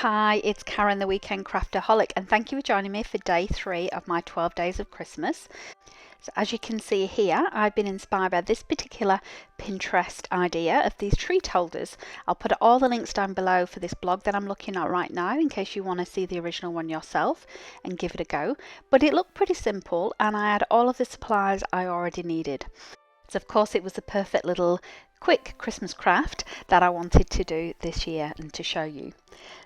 Hi, it's Karen, the Weekend Craftaholic, and thank you for joining me for day 3 of my 12 days of Christmas. So as you can see here, I've been inspired by this particular Pinterest idea of these treat holders. I'll put all the links down below for this blog that I'm looking at right now in case you want to see the original one yourself and give it a go. But it looked pretty simple and I had all of the supplies I already needed. So of course it was the perfect little quick Christmas craft that I wanted to do this year and to show you.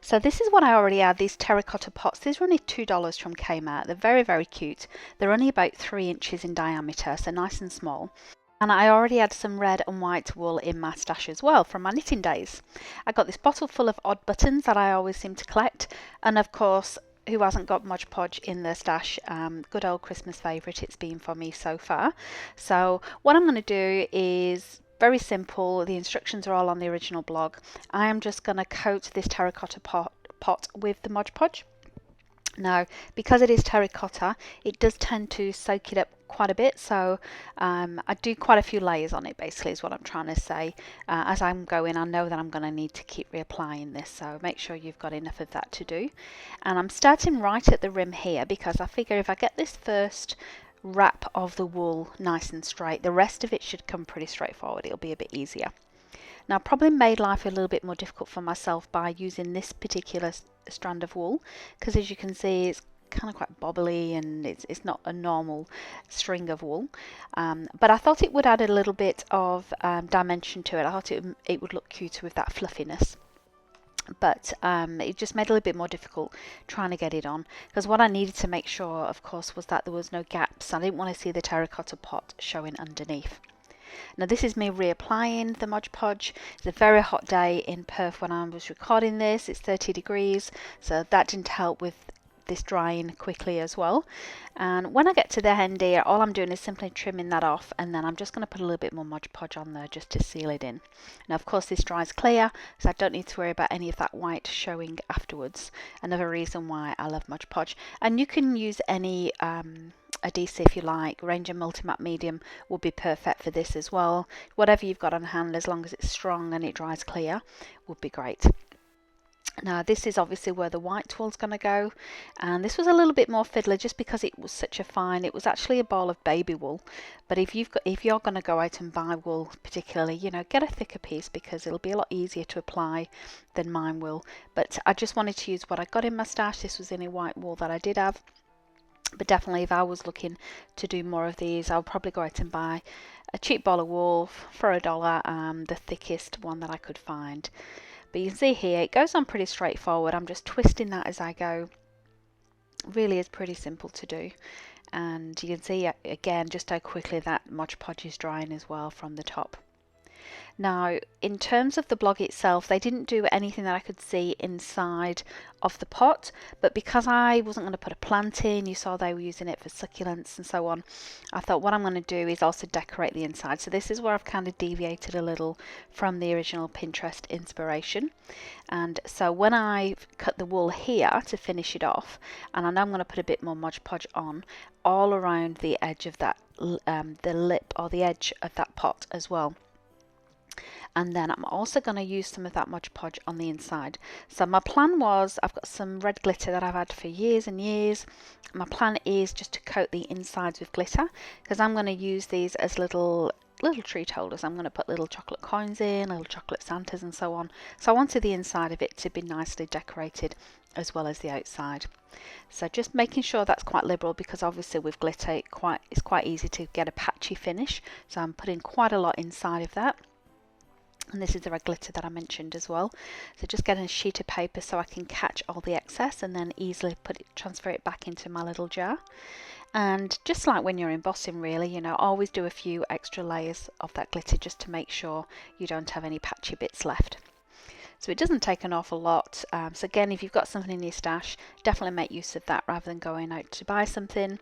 So this is what I already had, these terracotta pots. These are only $2 from Kmart. They're very, very cute. They're only about 3 inches in diameter, so nice and small. And I already had some red and white wool in my stash as well from my knitting days. I got this bottle full of odd buttons that I always seem to collect, and of course, who hasn't got Modge Podge in their stash? Good old Christmas favourite it's been for me so far. So what I'm going to do is very simple. The instructions are all on the original blog. I am just going to coat this terracotta pot with the Modge Podge. Now, because it is terracotta, it does tend to soak it up quite a bit, so I do quite a few layers on it, basically is what I'm trying to say. As I'm going, I know that I'm going to need to keep reapplying this, so make sure you've got enough of that to do. And I'm starting right at the rim here because I figure if I get this first wrap of the wool nice and straight, the rest of it should come pretty straightforward. It'll be a bit easier. Now, I probably made life a little bit more difficult for myself by using this particular strand of wool because, as you can see, it's kind of quite bobbly and it's not a normal string of wool. But I thought it would add a little bit of dimension to it. I thought it would look cuter with that fluffiness. But it just made it a little bit more difficult trying to get it on because what I needed to make sure, of course, was that there was no gaps. I didn't want to see the terracotta pot showing underneath. Now this is me reapplying the Modge Podge. It's a very hot day in Perth when I was recording this. It's 30 degrees, so that didn't help with this drying quickly as well. And when I get to the end here, all I'm doing is simply trimming that off, and then I'm just going to put a little bit more Modge Podge on there just to seal it in. Now of course this dries clear, so I don't need to worry about any of that white showing afterwards. Another reason why I love Modge Podge. And you can use any adhesive if you like. Ranger Multimatte Medium would be perfect for this as well. Whatever you've got on hand, as long as it's strong and it dries clear, would be great. Now this is obviously where the white wool's going to go, and this was a little bit more fiddler just because it was such a fine. It was actually a ball of baby wool, but if you're going to go out and buy wool, particularly, get a thicker piece because it'll be a lot easier to apply than mine will. But I just wanted to use what I got in my stash. This was any white wool that I did have. But definitely if I was looking to do more of these, I'll probably go out and buy a cheap ball of wool for $1, the thickest one that I could find. But you can see here, it goes on pretty straightforward. I'm just twisting that as I go. Really is pretty simple to do. And you can see again just how quickly that Modge Podge is drying as well from the top. Now, in terms of the blog itself, they didn't do anything that I could see inside of the pot, but because I wasn't going to put a plant in, you saw they were using it for succulents and so on, I thought what I'm going to do is also decorate the inside. So this is where I've kind of deviated a little from the original Pinterest inspiration. And so when I cut the wool here to finish it off, and I know I'm going to put a bit more Modge Podge on all around the edge of that, the lip or the edge of that pot as well. And then I'm also going to use some of that Modge Podge on the inside. So my plan was, I've got some red glitter that I've had for years and years. My plan is just to coat the insides with glitter because I'm going to use these as little treat holders. I'm going to put little chocolate coins in, little chocolate Santas and so on. So I wanted the inside of it to be nicely decorated as well as the outside. So just making sure that's quite liberal because obviously with glitter it's quite easy to get a patchy finish. So I'm putting quite a lot inside of that. And this is the red glitter that I mentioned as well. So just getting a sheet of paper so I can catch all the excess and then easily transfer it back into my little jar. And just like when you're embossing really, always do a few extra layers of that glitter just to make sure you don't have any patchy bits left. So it doesn't take an awful lot. So again, if you've got something in your stash, definitely make use of that rather than going out to buy something.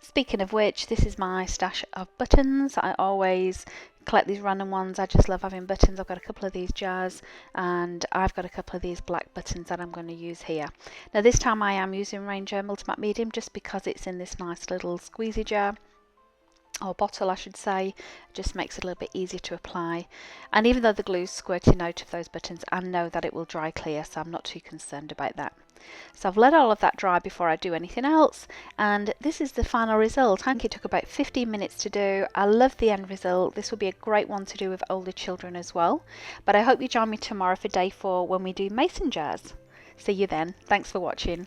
Speaking of which, this is my stash of buttons. I always collect these random ones. I just love having buttons. I've got a couple of these jars and I've got a couple of these black buttons that I'm going to use here. Now this time I am using Ranger Multimatte Medium just because it's in this nice little squeezy jar. or bottle I should say, just makes it a little bit easier to apply. And even though the glue's squirting out of those buttons, I know that it will dry clear, so I'm not too concerned about that. So I've let all of that dry before I do anything else, and this is the final result. I think it took about 15 minutes to do. I love the end result. This will be a great one to do with older children as well. But I hope you join me tomorrow for day 4 when we do mason jars. See you then. Thanks for watching.